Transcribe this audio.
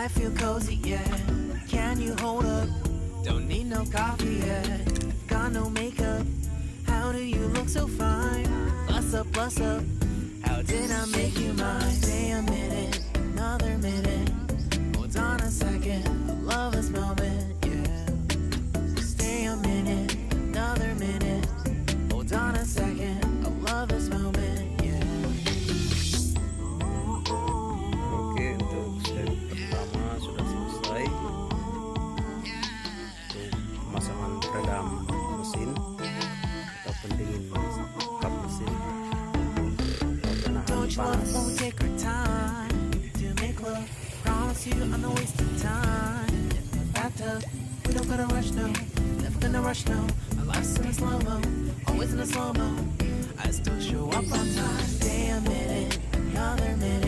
I feel cozy, yeah. Can you hold up? Don't need no coffee yet. Got no makeup. How do you look so fine? Bust up, bust up. How did I make you mine? Stay a minute, another minute. Hold on a second, I love this moment, yeah. Stay a minute, another minute. Hold on a second, I love this moment, yeah. Oke, untuk step pertama sudah selesai. Pemasangan peredam mesin atau pendingin kap mesin. Don't you love when we take our time to make love? Promise you I'm not wasting time. In the bathtub, we don't gotta rush, no. Never gonna rush, no. My life's in a slow-mo, always in a slow-mo. I still show up on time. Stay a minute, another minute.